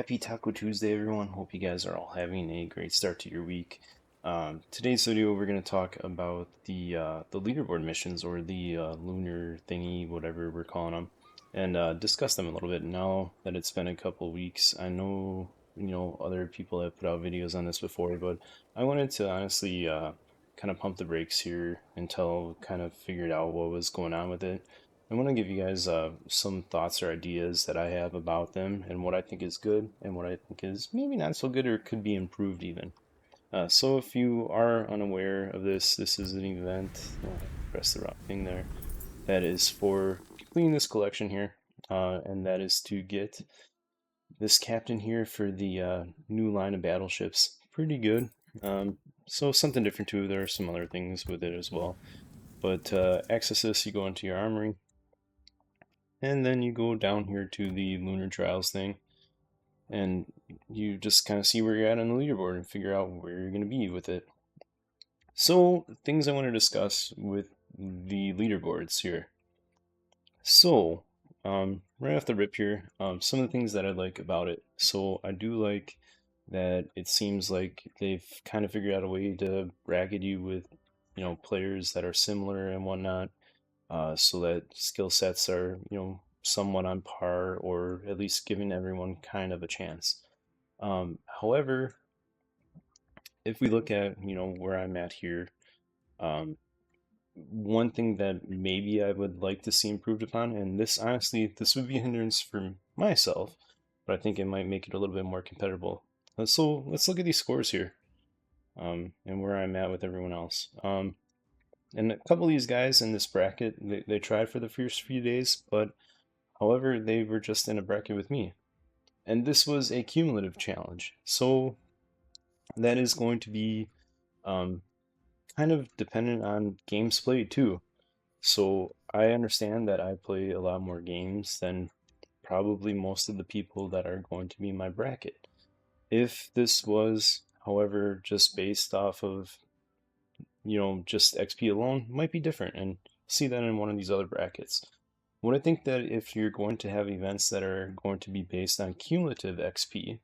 Happy Taco Tuesday, everyone. Hope you guys are all having a great start to your week. Today's video, we're going to talk about the leaderboard missions, or the lunar thingy, whatever we're calling them, and discuss them a little bit. Now that it's been a couple weeks, I know other people have put out videos on this before, but I wanted to honestly kind of pump the brakes here until kind of figured out what was going on with it. I want to give you guys some thoughts or ideas that I have about them and what I think is good and what I think is maybe not so good or could be improved even. So if you are unaware of this, this is an event, press the wrong thing there, that is for completing this collection here, and that is to get this captain here for the new line of battleships. Pretty good. So something different too, there are some other things with it as well. But access this, you go into your armory, and then you go down here to the LunarTrials thing, and you just kind of see where you're at on the leaderboard and figure out where you're going to be with it. So, things I want to discuss with the leaderboards here. So, right off the rip here, some of the things that I like about it. So, I do like that it seems like they've kind of figured out a way to bracket you with, players that are similar and whatnot. So that skill sets are, somewhat on par, or at least giving everyone kind of a chance. However, if we look at, where I'm at here, one thing that maybe I would like to see improved upon, and this honestly, this would be a hindrance for myself, but I think it might make it a little bit more compatible. So let's look at these scores here, and where I'm at with everyone else. And a couple of these guys in this bracket, they tried for the first few days, but however, they were just in a bracket with me. And this was a cumulative challenge. So that is going to be kind of dependent on games played too. So I understand that I play a lot more games than probably most of the people that are going to be in my bracket. If this was, however, just based off of just XP alone, might be different, and see that in one of these other brackets. What I think that if you're going to have events that are going to be based on cumulative XP,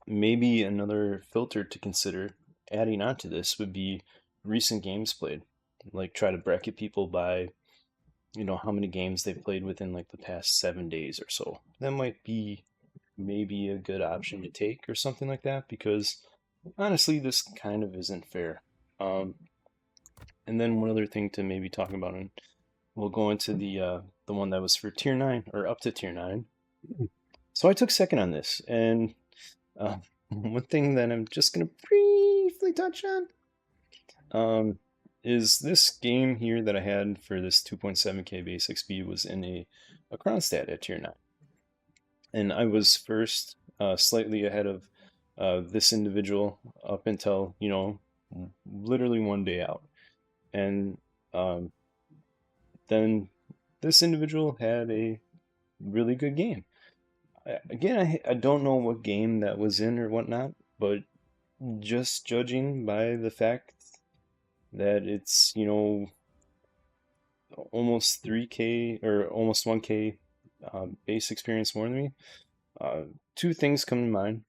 maybe another filter to consider adding on to this would be recent games played. Like try to bracket people by, how many games they've played within like the past 7 days or so. That might be maybe a good option to take or something like that, because honestly, this kind of isn't fair. And then one other thing to maybe talk about, and we'll go into the one that was for tier 9 or up to tier 9. So I took second on this, and one thing that I'm just gonna briefly touch on is this game here that I had for this 2.7k base XP was in a crown stat at tier 9, and I was first, slightly ahead of this individual up until literally one day out. And then this individual had a really good game. Again, I don't know what game that was in or whatnot, but just judging by the fact that it's, almost 3k or almost 1k base experience more than me, two things come to mind.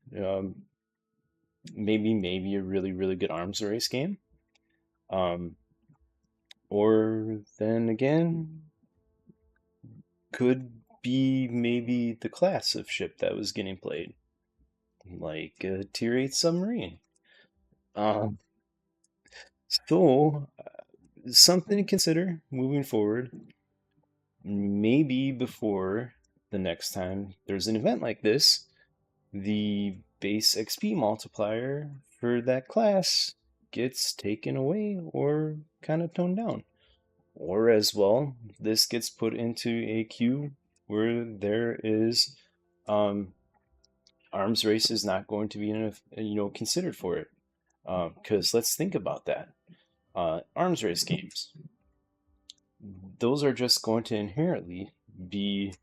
Maybe a really good arms race game. Or then again, could be maybe the class of ship that was getting played, like a tier 8 submarine. So, something to consider moving forward. Maybe before the next time there's an event like this, the base XP multiplier for that class gets taken away or kind of toned down. Or as well, this gets put into a queue where there is arms race is not going to be considered for it. Because let's think about that. Arms race games, those are just going to inherently be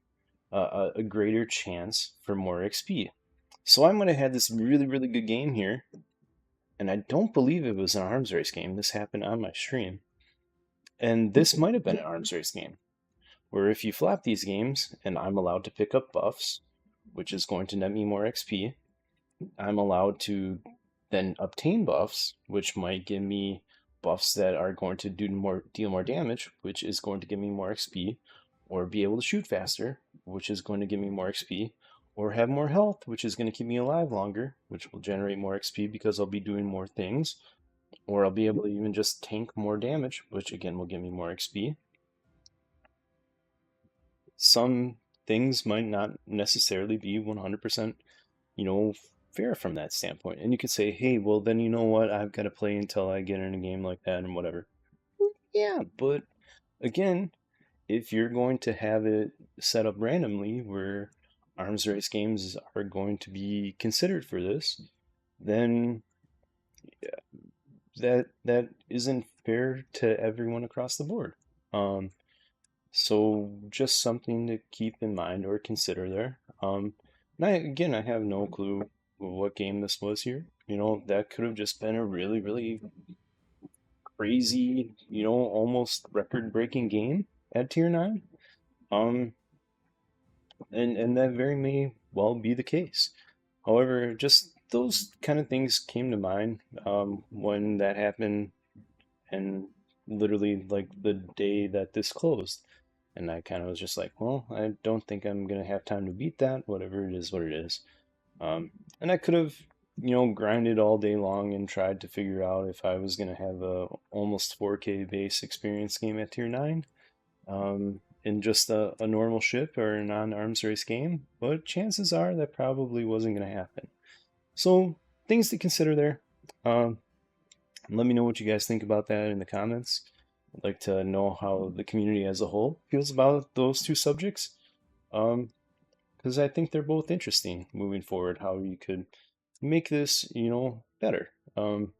a greater chance for more XP. So I might have had this really good game here, and I don't believe it was an arms race game. This happened on my stream. And this might have been an arms race game, where if you flop these games and I'm allowed to pick up buffs, which is going to net me more XP. I'm allowed to then obtain buffs, which might give me buffs that are going to deal more damage, which is going to give me more XP, or be able to shoot faster, which is going to give me more XP, or have more health, which is going to keep me alive longer, which will generate more XP because I'll be doing more things, or I'll be able to even just tank more damage, which again will give me more XP. Some things might not necessarily be 100%, fair from that standpoint. And you could say, hey, well, then you know what? I've got to play until I get in a game like that and whatever. Yeah, but again, if you're going to have it set up randomly where arms race games are going to be considered for this, then that isn't fair to everyone across the board. Um, so just something to keep in mind or consider there. And I have no clue what game this was here. That could have just been a really, really crazy, almost record-breaking game at Tier 9. Um, and that very may well be the case. However, just those kind of things came to mind when that happened, and literally like the day that this closed. And I kind of was just like, well, I don't think I'm going to have time to beat that. Whatever it is, what it is. And I could have, grinded all day long and tried to figure out if I was going to have a almost 4K base experience game at Tier 9 in just a normal ship or a non-arms race game. But chances are that probably wasn't going to happen. So, things to consider there. Um, Let me know what you guys think about that in the comments. I'd like to know how the community as a whole feels about those two subjects. Because I think they're both interesting moving forward, how you could make this, better. Not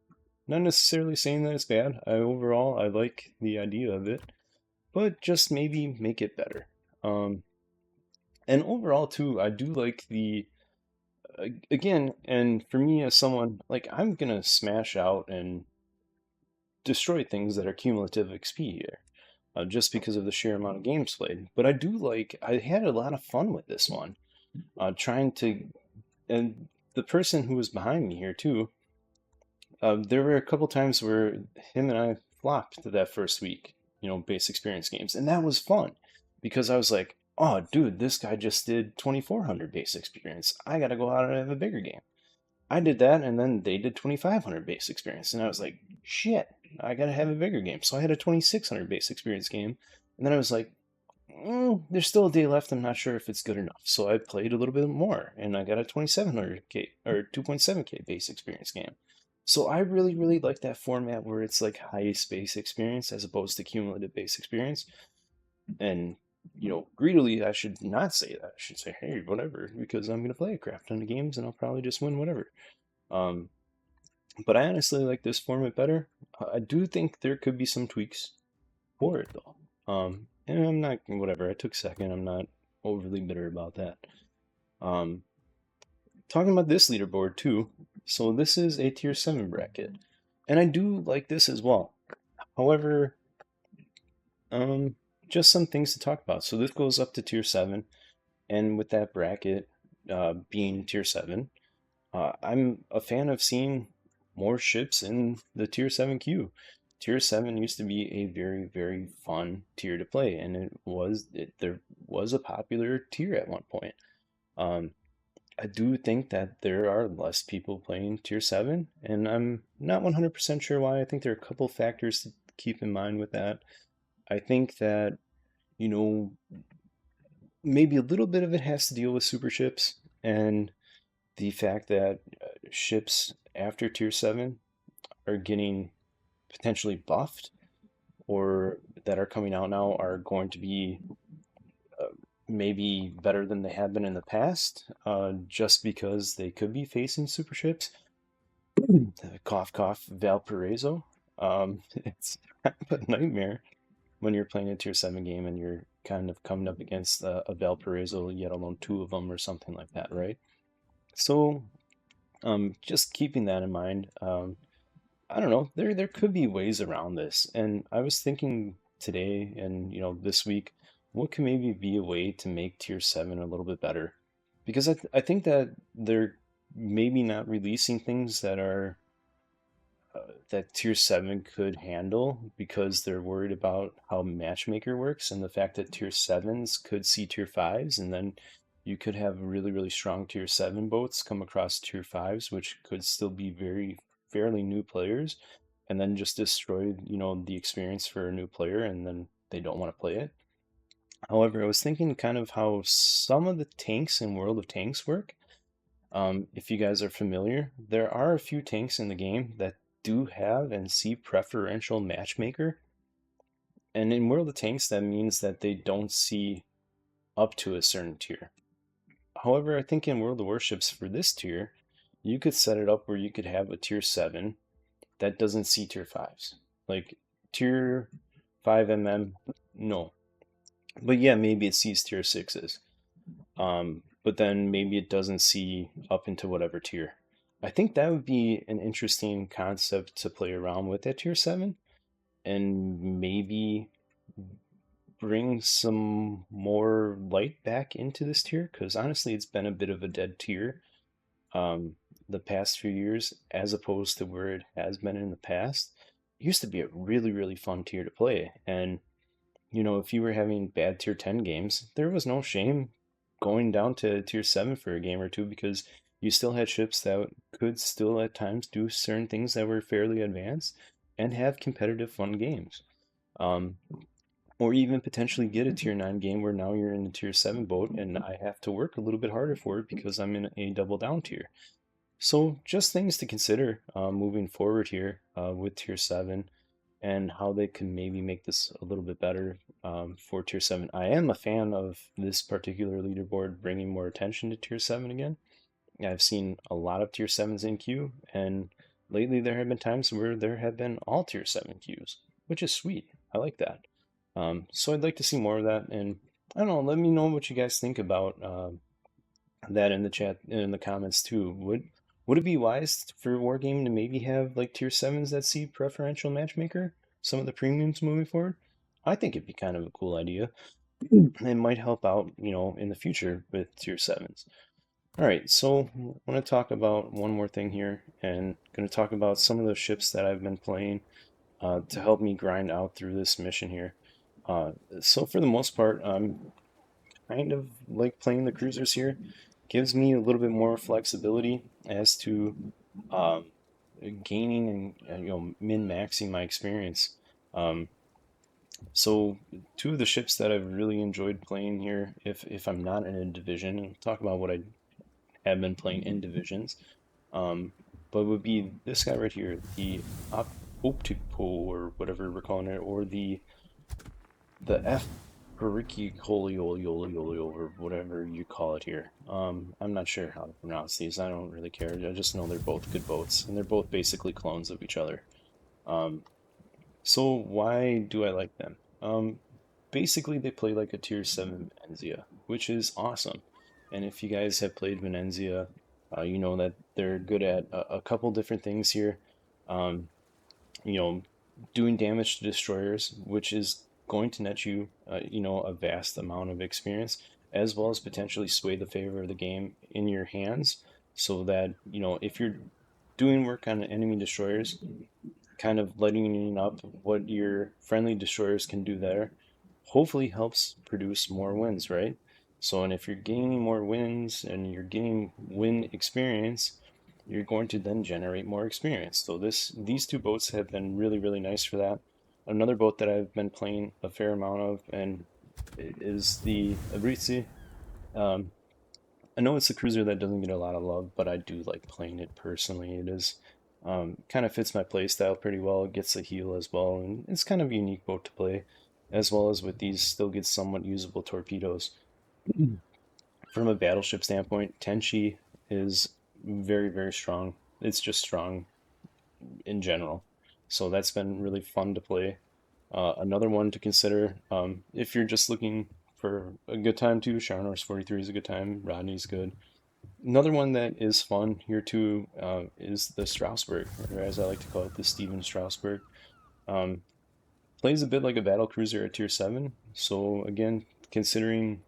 necessarily saying that it's bad. Overall, I like the idea of it, but just maybe make it better. Um, and overall, too, I do like again, and for me as someone, like, I'm gonna smash out and destroy things that are cumulative XP here, just because of the sheer amount of games played. But I had a lot of fun with this one, trying to, and the person who was behind me here too, there were a couple times where him and I flopped that first week, base experience games, and that was fun because I was like, oh, dude, this guy just did 2,400 base experience. I got to go out and have a bigger game. I did that, and then they did 2,500 base experience, and I was like, shit, I gotta have a bigger game. So I had a 2,600 base experience game, and then I was like, there's still a day left. I'm not sure if it's good enough. So I played a little bit more, and I got a 2,700K or 2.7K base experience game. So I really, really like that format where it's like highest base experience as opposed to cumulative base experience. And greedily, I should not say that. I should say, hey, whatever, because I'm gonna play a crap ton of games and I'll probably just win whatever. Um, but I honestly like this format better. I do think there could be some tweaks for it though. And I'm not whatever. I took second. I'm not overly bitter about that. Um, Talking about this leaderboard too. So this is a tier 7 bracket, and I do like this as well. However, um, just some things to talk about. So this goes up to tier 7, and with that bracket being tier 7, I'm a fan of seeing more ships in the tier 7 queue. Tier 7 used to be a very, very fun tier to play, and there was a popular tier at one point. Um, I do think that there are less people playing tier 7, and I'm not 100% sure why. I think there are a couple factors to keep in mind with that. I think that, you know, maybe a little bit of it has to deal with super ships and the fact that ships after tier 7 are getting potentially buffed or that are coming out now are going to be uh, maybe better than they have been in the past, just because they could be facing super ships. Cough, cough, Valparaiso. It's kind of a nightmare when you're playing a tier 7 game and you're kind of coming up against a Valparaiso, yet alone two of them or something like that, right? So, just keeping that in mind, I don't know. There could be ways around this, and I was thinking today and this week, what could maybe be a way to make tier 7 a little bit better? because I think that they're maybe not releasing things that are that tier 7 could handle because they're worried about how matchmaker works and the fact that tier 7s could see tier 5s, and then you could have really really strong tier 7 boats come across tier 5s, which could still be very fairly new players, and then just destroy, the experience for a new player, and then they don't want to play it. However, I was thinking kind of how some of the tanks in World of Tanks work. If you guys are familiar, there are a few tanks in the game that do have and see preferential matchmaker. And in World of Tanks, that means that they don't see up to a certain tier. However, I think in World of Warships for this tier, you could set it up where you could have a tier 7 that doesn't see tier 5s. Like tier 5 no. But yeah, maybe it sees tier 6s. But then maybe it doesn't see up into whatever tier. I think that would be an interesting concept to play around with at tier 7, and maybe bring some more light back into this tier, because honestly, it's been a bit of a dead tier the past few years as opposed to where it has been in the past. It used to be a really, really fun tier to play, and if you were having bad tier 10 games, there was no shame going down to tier 7 for a game or two because you still had ships that could still at times do certain things that were fairly advanced and have competitive fun games. Um, or even potentially get a tier 9 game where now you're in a tier 7 boat and I have to work a little bit harder for it because I'm in a double down tier. So just things to consider moving forward here with tier 7 and how they can maybe make this a little bit better for tier 7. I am a fan of this particular leaderboard bringing more attention to tier 7 again. I've seen a lot of tier 7s in queue, and lately there have been times where there have been all tier 7 queues, which is sweet. I like that. So I'd like to see more of that, and I don't know, let me know what you guys think about that in the chat, in the comments too. Would it be wise for Wargaming to maybe have like tier 7s that see preferential matchmaker? Some of the premiums moving forward? I think it'd be kind of a cool idea. It might help out, in the future with tier 7s. All right, so I want to talk about one more thing here, and going to talk about some of the ships that I've been playing to help me grind out through this mission here. So for the most part, I'm kind of like playing the cruisers here. Gives me a little bit more flexibility as to um, gaining and min-maxing my experience. Um, so two of the ships that I've really enjoyed playing here, if I'm not in a division, and I'll talk about what I have been playing in divisions, um, but would be this guy right here, the Optipo or whatever we're calling it, or the F Pericolio or whatever you call it here. I'm not sure how to pronounce these. I don't really care. I just know they're both good boats, and they're both basically clones of each other. Um, so why do I like them? Basically, they play like a tier 7 Venenzia, which is awesome. And if you guys have played Venenzia, you know that they're good at a couple different things here. Um, you know, doing damage to destroyers, which is going to net you, a vast amount of experience, as well as potentially sway the favor of the game in your hands, so that if you're doing work on enemy destroyers, kind of letting up what your friendly destroyers can do there, hopefully helps produce more wins, right? So, and if you're gaining more wins and you're getting win experience, you're going to then generate more experience. So these two boats have been really, really nice for that. Another boat that I've been playing a fair amount of and is the Abrizi. Um, I know it's a cruiser that doesn't get a lot of love, but I do like playing it personally. It is kind of fits my play style pretty well. It gets a heal as well, and it's kind of a unique boat to play, as well as with these still gets somewhat usable torpedoes. From a battleship standpoint, Tenchi is very, very strong. It's just strong in general. So that's been really fun to play. Another one to consider, if you're just looking for a good time too, Sharnor's 43 is a good time. Rodney's good. Another one that is fun here too is the Strasbourg, or as I like to call it, the Steven Strasbourg. Um, Plays a bit like a battle cruiser at tier 7. So again, considering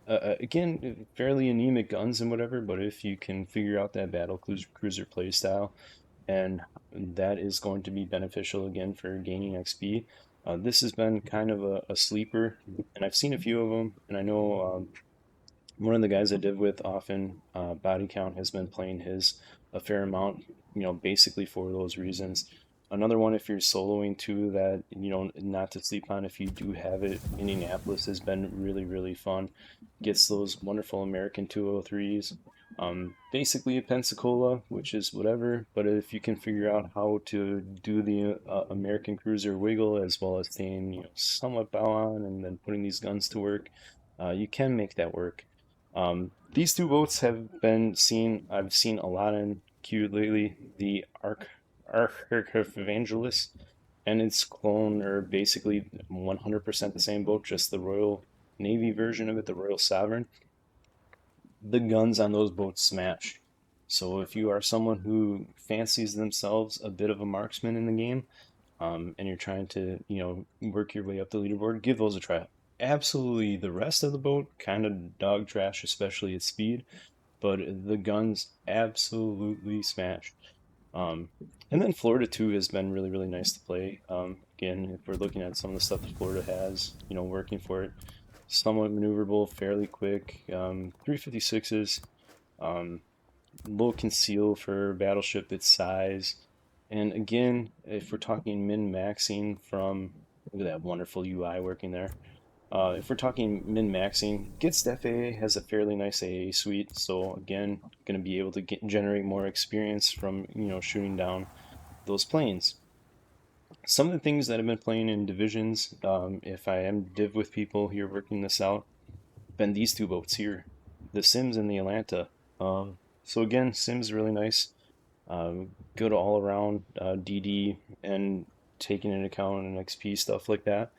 Again, fairly anemic guns and whatever, but if you can figure out that battle cruiser play style, and that is going to be beneficial again for gaining XP. This has been kind of a sleeper, and I've seen a few of them, and I know one of the guys I did with often, body count, has been playing his a fair amount, basically for those reasons. Another one, if you're soloing too, that, not to sleep on if you do have it, Indianapolis has been really, really fun. Gets those wonderful American 203s. Basically a Pensacola, which is whatever, but if you can figure out how to do the American cruiser wiggle as well as staying, somewhat bow on and then putting these guns to work, you can make that work. These two boats have been seen. I've seen a lot in queue lately. The Ark of Evangelist and its clone are basically 100% the same boat, just the Royal Navy version of it, the Royal Sovereign. The guns on those boats smash. So if you are someone who fancies themselves a bit of a marksman in the game, and you're trying to, work your way up the leaderboard, give those a try. Absolutely, the rest of the boat kind of dog trash, especially at speed, but the guns absolutely smash. Um, and then Florida too has been really, really nice to play. Again, if we're looking at some of the stuff that Florida has, working for it, somewhat maneuverable, fairly quick. 356s. Um, Low conceal for battleship its size. And again, if we're talking min-maxing from, look at that wonderful UI working there. If we're talking min-maxing, Gitst FAA has a fairly nice AA suite, so again, going to be able to generate more experience from, shooting down those planes. Some of the things that I've been playing in divisions, if I am div with people here working this out, been these two boats here, the Sims and the Atlanta. So again, Sims really nice, good all around DD and taking into account an XP stuff like that.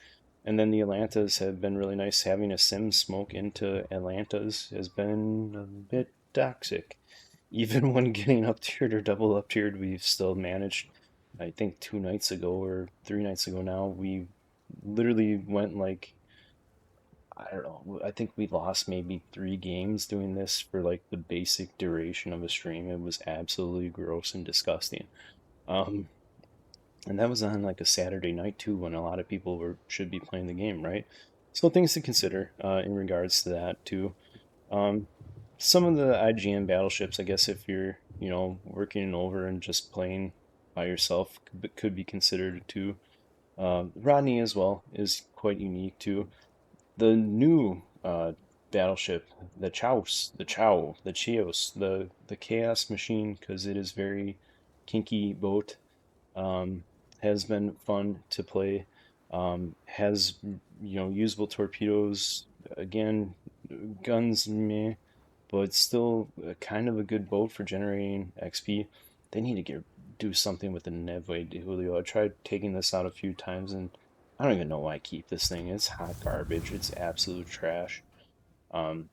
And then the Atlantas have been really nice. Having a Sim smoke into Atlantas has been a bit toxic. Even when getting up tiered or double up tiered, we've still managed. I think 2 nights ago or 3 nights ago now, we literally went like, I don't know, I think we lost maybe 3 games doing this for like the basic duration of a stream. It was absolutely gross and disgusting. Um, and that was on like a Saturday night too, when a lot of people should be playing the game, right? So things to consider in regards to that too. Um, some of the IGN battleships, I guess, if you're working over and just playing by yourself, could be considered too. Rodney as well is quite unique too. The new battleship, the Chios, the Chaos Machine, because it is very kinky boat, um, has been fun to play. Has usable torpedoes. Again, guns meh, but still kind of a good boat for generating XP. They need to do something with the Neve de Julio. I tried taking this out a few times, and I don't even know why I keep this thing. It's hot garbage. It's absolute trash. Um,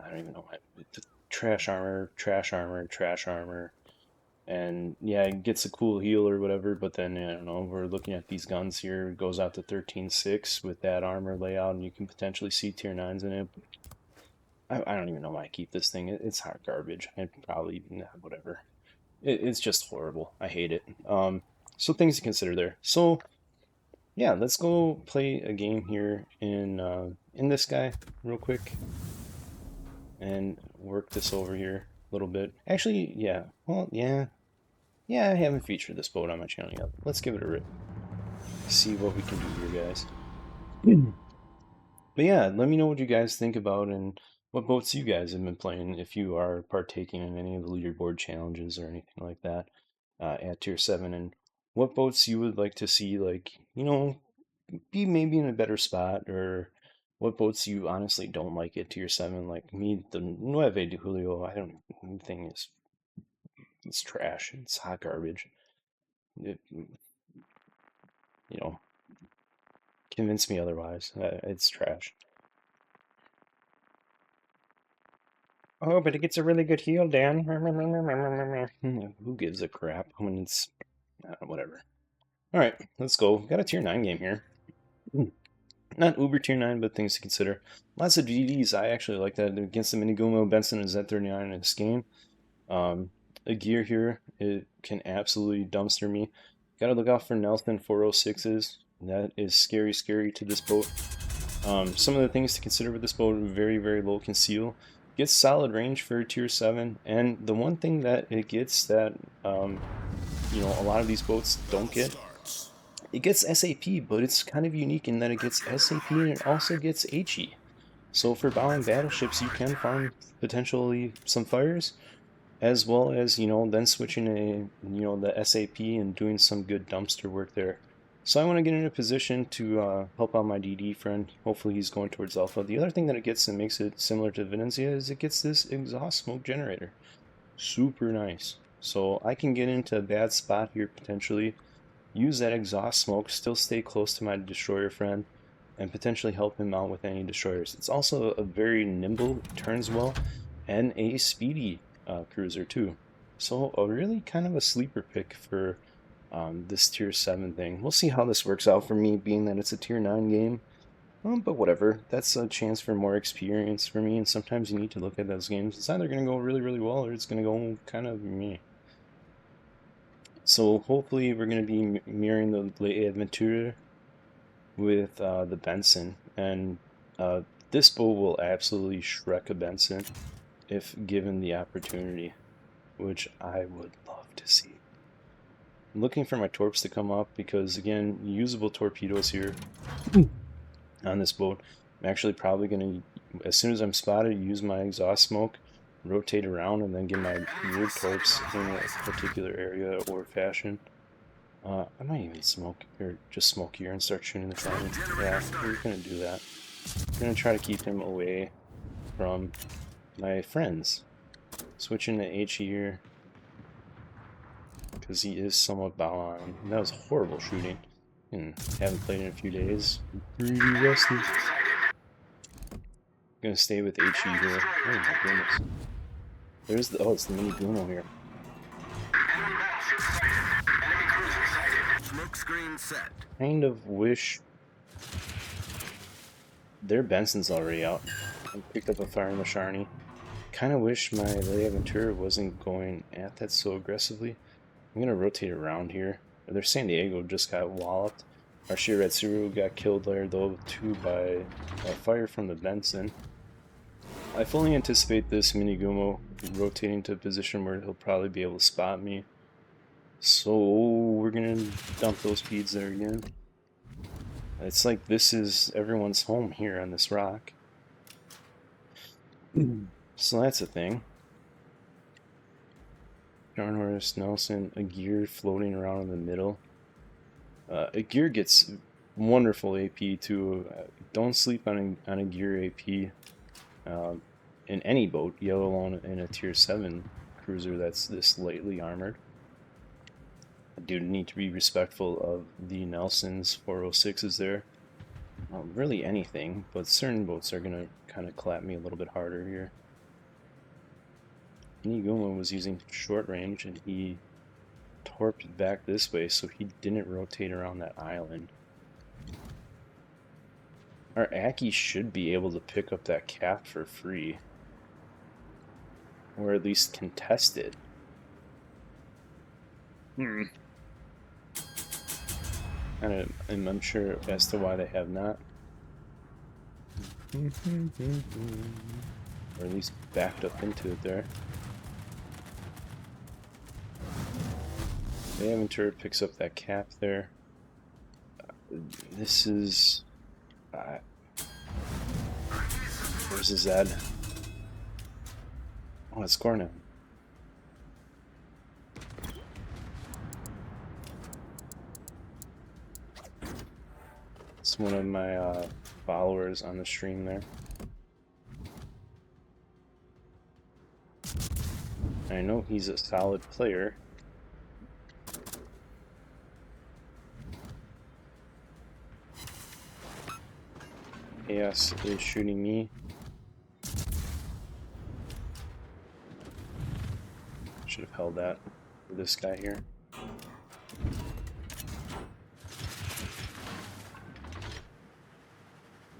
I don't even know why. Trash armor, trash armor, trash armor. And yeah, it gets a cool heal or whatever, but then, I don't know, we're looking at these guns here. It goes out to 13.6 with that armor layout, and you can potentially see tier 9s in it. I don't even know why I keep this thing. It's hot garbage. I'd probably, nah, whatever. It's just horrible. I hate it. So things to consider there. So yeah, let's go play a game here in this guy real quick and work this over here a little bit. Actually, yeah. Well, yeah. Yeah, I haven't featured this boat on my channel yet. Let's give it a rip. See what we can do here, guys. But yeah, let me know what you guys think about and what boats you guys have been playing if you are partaking in any of the leaderboard challenges or anything like that at tier 7, and what boats you would like to see, like, be maybe in a better spot, or what boats you honestly don't like at tier 7. Like me, the Nueve de Julio, I don't, the thing is, it's trash. It's hot garbage. It, you know, convince me otherwise. It's trash. Oh, but it gets a really good heal, Dan. Who gives a crap when it's whatever. All right, let's go. Got a tier 9 game here. Not uber tier 9, but things to consider. Lots of DDs. I actually like that. Against the Minigumo, Benson is at 39 in this game. A gear here, it can absolutely dumpster me. Gotta look out for Nelson 406s. That is scary, scary to this boat. Some of the things to consider with this boat: very, very low conceal. Gets solid range for tier 7, and the one thing that it gets that you know, a lot of these boats don't get, it gets SAP, but it's kind of unique in that it gets SAP and it also gets HE. So for bowing battleships, you can farm potentially some fires, as well as, you know, then switching the SAP and doing some good dumpster work there. So I want to get in a position to help out my DD friend. Hopefully he's going towards Alpha. The other thing that it gets that makes it similar to Venezia is it gets this exhaust smoke generator. Super nice. So I can get into a bad spot here potentially, use that exhaust smoke, still stay close to my destroyer friend, and potentially help him out with any destroyers. It's also a very nimble, turns well, and a speedy cruiser too. So a really kind of a sleeper pick for this tier 7 thing. We'll see how this works out for me, being that it's a tier 9 game. But whatever, that's a chance for more experience for me, and sometimes you need to look at those games. It's either going to go really, really well, or it's going to go kind of meh. So hopefully we're going to be mirroring the L'Avventura with the Benson, and this boat will absolutely Shrek a Benson if given the opportunity, which I would love to see. I'm looking for my torps to come up because, again, usable torpedoes here on this boat. I'm actually probably going to, as soon as I'm spotted, use my exhaust smoke, rotate around, and then get my weird torps in a particular area or fashion. I might even smoke, or just smoke here and start shooting the cannon. Yeah, we're going to do that. I'm going to try to keep him away from my friends. Switching to H here, because he is somewhat bow on. That was horrible shooting, and haven't played in a few days. Really rusty. I'm going to stay with HE here. Oh my goodness. There's the, oh, it's the mini Guno here. Kind of wish their Benson's already out. I picked up a fire in the Sharny. Kind of wish my L'Avventura wasn't going at that so aggressively. I'm going to rotate around here. Their San Diego just got walloped. Our Shiratsuru got killed there, though, too, by a fire from the Benson. I fully anticipate this Minigumo rotating to a position where he'll probably be able to spot me. So we're going to dump those speeds there again. It's like this is everyone's home here on this rock. So that's a thing. Jarnhorst, Nelson, a gear floating around in the middle. A gear gets wonderful AP too. Don't sleep on a gear AP in any boat, let alone in a tier 7 cruiser that's this lightly armored. I do need to be respectful of the Nelson's 406s there. Really anything, but certain boats are going to kind of clap me a little bit harder here. Niguma was using short range and he torped back this way, so he didn't rotate around that island. Our Aki should be able to pick up that cap for free, or at least contest it. And I'm unsure as to why they have not. Or at least backed up into it there. The Aventura picks up that cap there. This is... where's his Zed? Oh, it's Gornam. It's one of my followers on the stream there. I know he's a solid player. Chaos is shooting me. Should have held that for this guy here.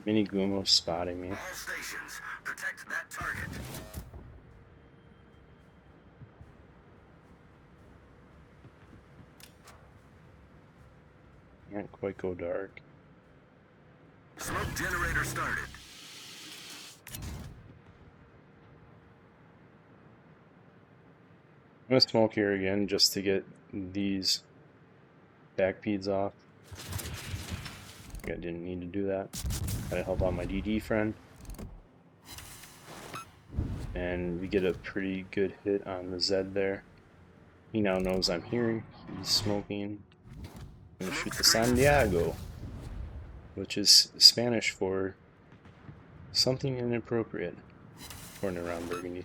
Mini Gumo spotting me. All stations, protect that target. Can't quite go dark. Smoke generator started. I'm gonna smoke here again just to get these backpeeds off. I didn't need to do that. Gotta help out my DD friend. And we get a pretty good hit on the Zed there. He now knows I'm here. He's smoking. I'm gonna shoot the San Diego, which is Spanish for something inappropriate, according to Ron Burgundy.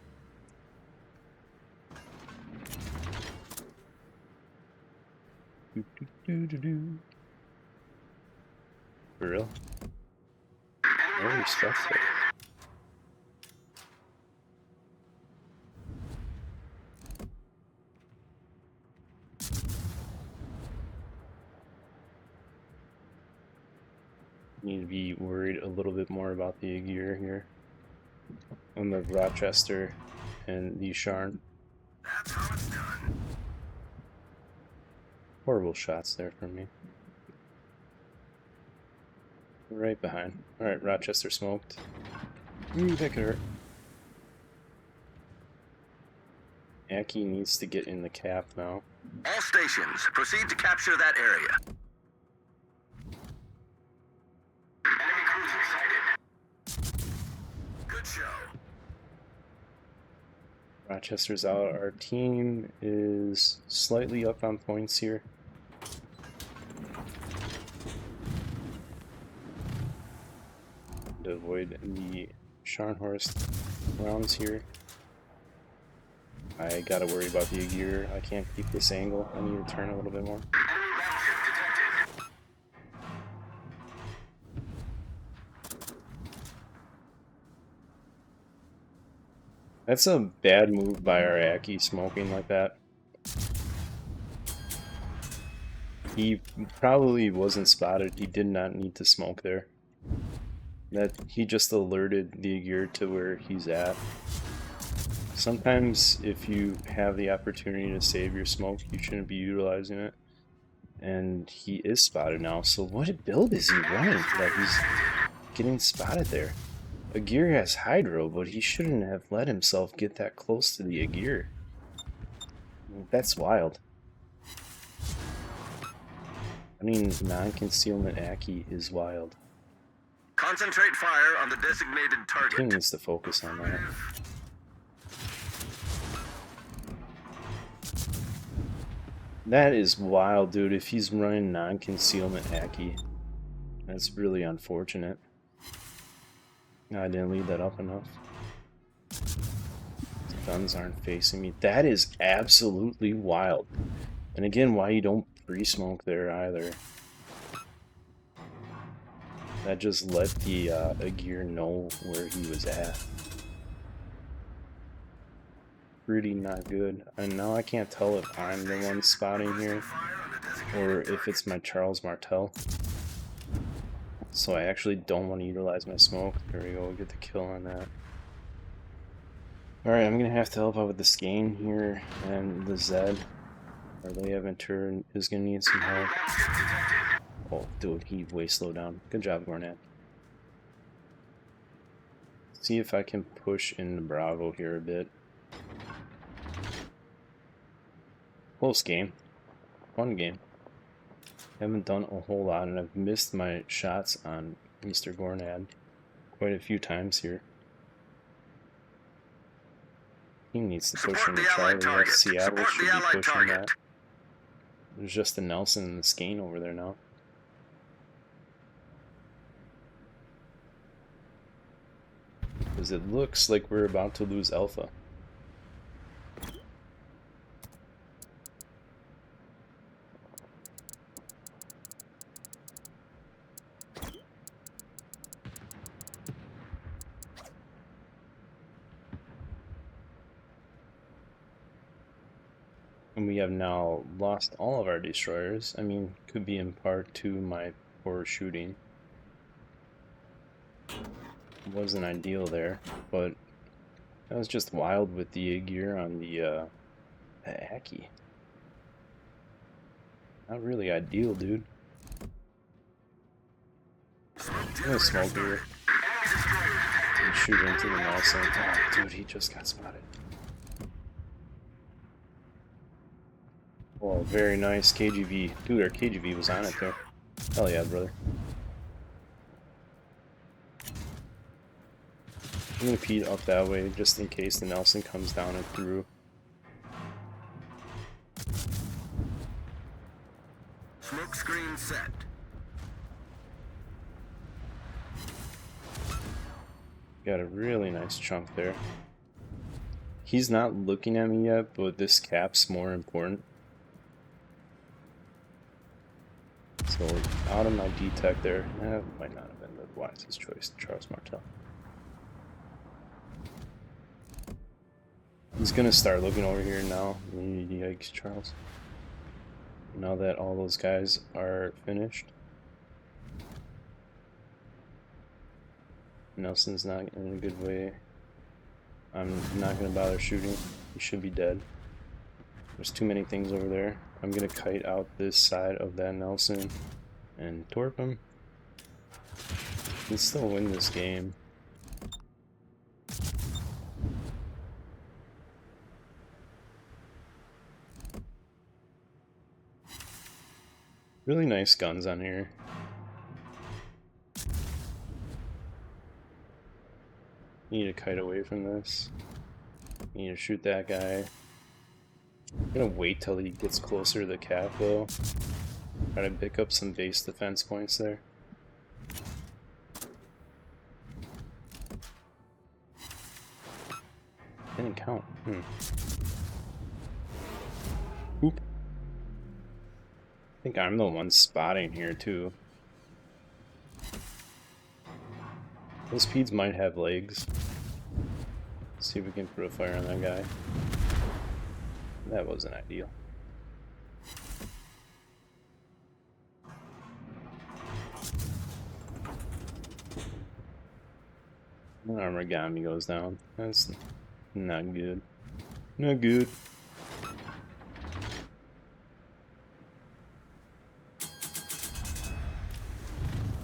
For real? No respect there. Need to be worried a little bit more about the Aegir here. On the Rochester and the Sharn. That's how it's done. Horrible shots there from me. Right behind. Alright, Rochester smoked. Ooh, that could hurt. Aki needs to get in the cap now. All stations, proceed to capture that area. Enemy cruiser sighted. Good show. Rochester's out. Our team is slightly up on points here. To avoid the Scharnhorst rounds here. I gotta worry about the Aegir. I can't keep this angle. I need to turn a little bit more. Enemy battleship detected. That's a bad move by our Aki smoking like that. He probably wasn't spotted. He did not need to smoke there. That he just alerted the Aegir to where he's at. Sometimes if you have the opportunity to save your smoke, you shouldn't be utilizing it. And he is spotted now, so what build is he running that he's getting spotted there? Aegir has Hydro, but he shouldn't have let himself get that close to the Aegir. That's wild. I mean, non-concealment Aki is wild. Concentrate fire on the designated target. Team needs to focus on that. That is wild, dude. If he's running non-concealment Aki, that's really unfortunate. I didn't lead that up enough. The guns aren't facing me. That is absolutely wild. And again, why you don't pre-smoke there either. That just let the Aegir know where he was at. Pretty not good. And now I can't tell if I'm the one spotting here or if it's my Charles Martel. So I actually don't want to utilize my smoke. There we go, we'll get the kill on that. Alright, I'm going to have to help out with the Skane here and the Zed. Our Leia turn is going to need some help. Oh, dude, he way slowed down. Good job, Gornat. See if I can push into Bravo here a bit. Close game. Fun game. Haven't done a whole lot, and I've missed my shots on Mr. Gornad quite a few times here. He needs to push into Charlie. Seattle should be pushing that. There's just the Nelson and the Skane over there now. Because it looks like we're about to lose Alpha. And we have now lost all of our destroyers. I mean, could be in part to my poor shooting. Wasn't ideal there, but that was just wild with the gear on the Aki. Not really ideal, dude. I'm gonna smoke here. And shoot into the Nelson. Oh, dude, he just got spotted. Oh, very nice KGV. Dude, our KGV was on it there. Hell yeah, brother. I'm gonna peed up that way just in case the Nelson comes down and through. Smoke screen set. Got a really nice chunk there. He's not looking at me yet, but this cap's more important. So out of my D-Tech there, that might not have been the wisest choice, Charles Martel. He's gonna start looking over here now. Yikes, Charles. Now that all those guys are finished. Nelson's not in a good way. I'm not gonna bother shooting. He should be dead. There's too many things over there. I'm gonna kite out this side of that Nelson and torp him. We can still win this game. Really nice guns on here. Need to kite away from this. Need to shoot that guy. I'm gonna wait till he gets closer to the cap though. Try to pick up some base defense points there. Didn't count. Oop. I think I'm the one spotting here too. Those peeds might have legs. Let's see if we can put a fire on that guy. That wasn't ideal. Armorigami goes down. That's not good. Not good.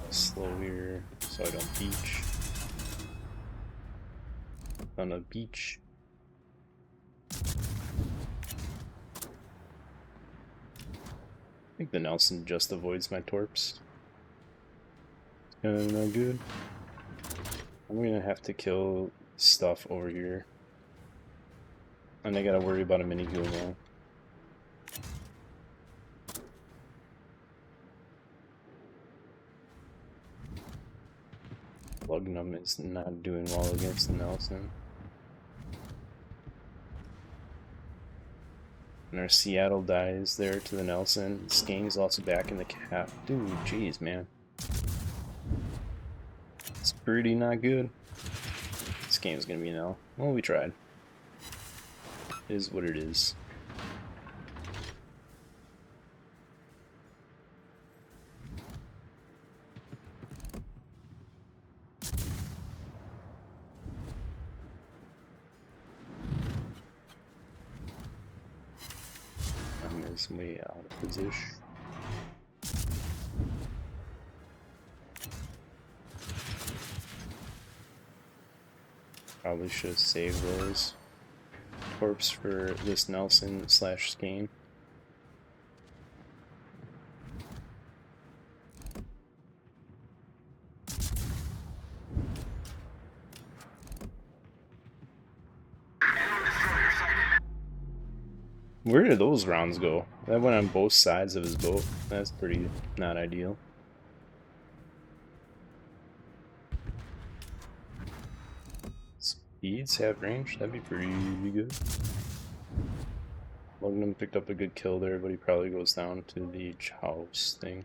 Slow here so I don't beach. On a beach. I think the Nelson just avoids my torps. It's kinda not good. I'm gonna have to kill stuff over here. And I gotta worry about a mini heal now. Lugnum is not doing well against the Nelson. And our Seattle dies there to the Nelson. Skane's also back in the cap. Dude, jeez, man. It's pretty not good. This game's gonna be an L. Well, we tried. It is what it is. Is way out of position. Probably should have saved those torps for this Nelson / Skane. Where did those rounds go? That went on both sides of his boat. That's pretty not ideal. Speeds have range? That'd be pretty good. Lugnum picked up a good kill there, but he probably goes down to the Chouse thing.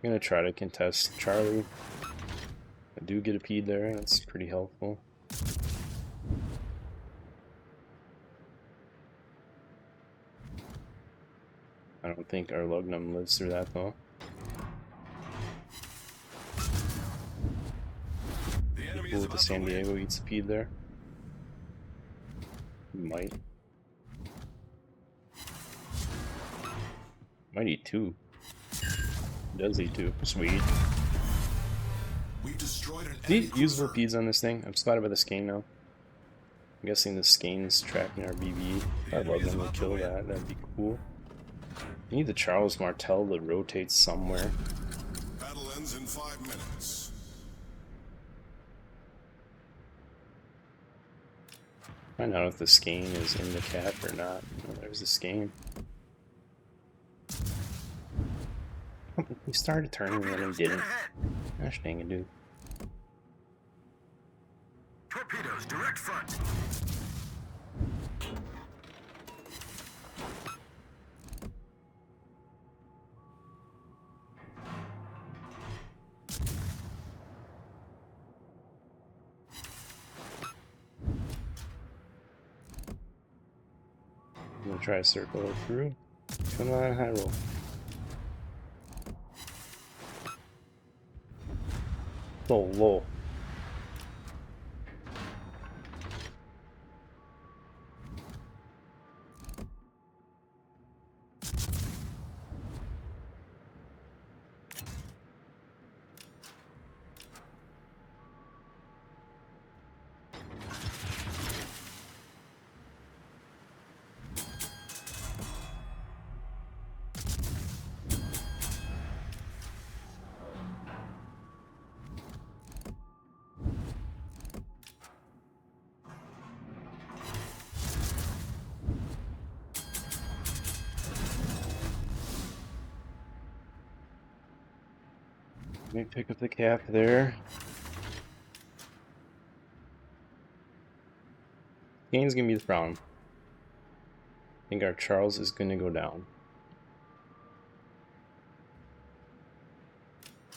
I'm gonna try to contest Charlie. I do get a peed there, that's pretty helpful. I don't think our Lugnum lives through that though. the San Diego eat speed there. Might eat 2. Does eat 2. Sweet. We destroyed an The usable peas on this thing. I'm spotted by the skein now. I'm guessing the skein's tracking our BB. I'd love them to kill that. That'd be cool. I need the Charles Martel to rotate somewhere. Battle ends in 5 minutes. Find out if the skein is in the cap or not. Oh, there's the skein. He started turning and then he didn't. Gosh dang it, dude. Torpedoes, direct front. I'm gonna try to circle it through. Come on, high roll. So low. Let me pick up the cap there. Gain's gonna be the problem. I think our Charles is gonna go down.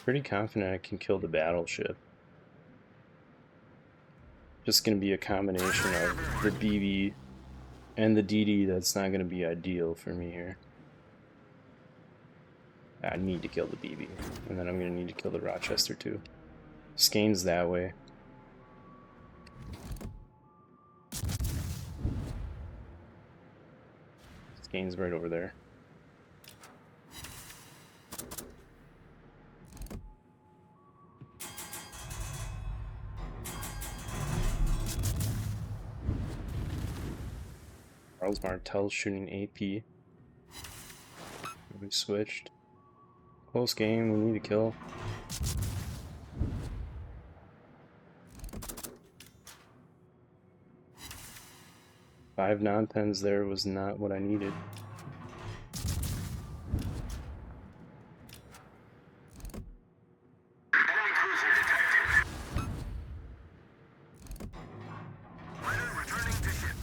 Pretty confident I can kill the battleship. Just gonna be a combination of the BB and the DD that's not gonna be ideal for me here. I need to kill the BB, and then I'm gonna need to kill the Rochester too. Skein's that way. Skein's right over there. Charles Martel's shooting AP. We switched. Close game, we need to kill. Five non-pens there was not what I needed. Enemy cruiser detected. Fighter returning to ship.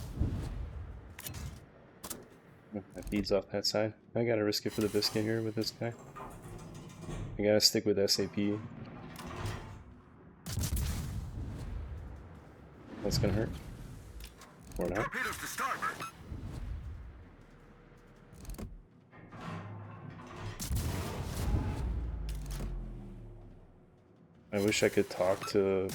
That feeds off that side. I gotta risk it for the biscuit here with this guy. I gotta stick with SAP. That's gonna hurt. Or not. Torpedoes to starboard. I wish I could talk to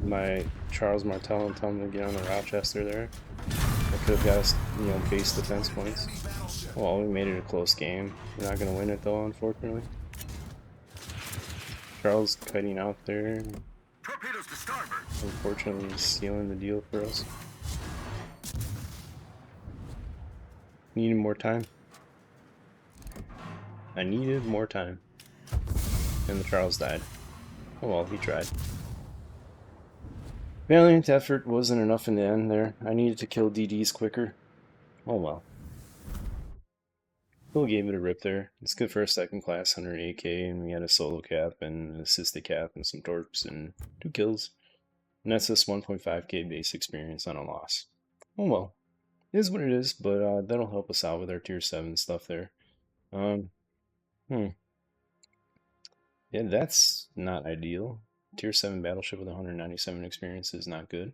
my Charles Martel and tell him to get on the Rochester there. I could have got us, you know, base defense points. Well, we made it a close game. We're not gonna win it though, unfortunately. Charles kiting out there. Torpedoes to starboard. Unfortunately, he's sealing the deal for us. Needed more time. I needed more time. And the Charles died. Oh well, he tried. Valiant effort wasn't enough in the end there. I needed to kill DDs quicker. Oh well. Still gave it a rip there. It's good for a second class 100 AK, and we had a solo cap and an assisted cap and some torps and 2 kills. And that's just 1.5k base experience on a loss. Oh well. It is what it is, but that'll help us out with our tier 7 stuff there. Yeah, that's not ideal. Tier 7 battleship with 197 experience is not good.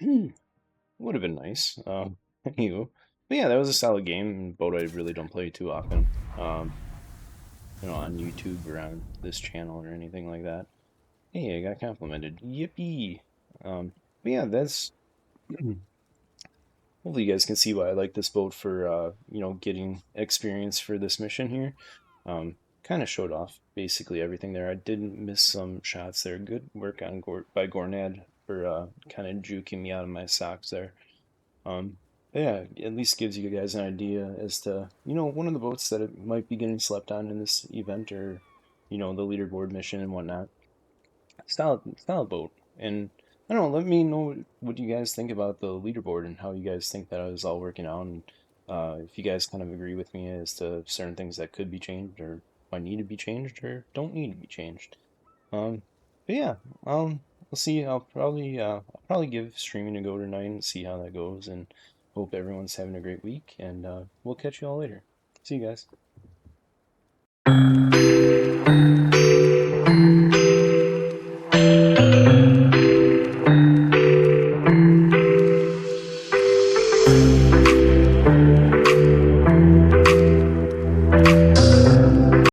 Would have been nice. Anywho. But yeah, that was a solid game. Boat I really don't play too often. You know, on YouTube or on this channel or anything like that. Hey, I got complimented. Yippee! But yeah, that's hopefully you guys can see why I like this boat for getting experience for this mission here. Kind of showed off basically everything there. I didn't miss some shots there. Good work on by Gornad for kind of juking me out of my socks there. But yeah, at least gives you guys an idea as to one of the boats that it might be getting slept on in this event, or the leaderboard mission and whatnot. Style boat. And I don't know, let me know what you guys think about the leaderboard and how you guys think that is all working out, and if you guys kind of agree with me as to certain things that could be changed or might need to be changed or don't need to be changed. But yeah, we'll see. I'll probably give streaming a go tonight and see how that goes, and hope everyone's having a great week, and we'll catch you all later. See you guys.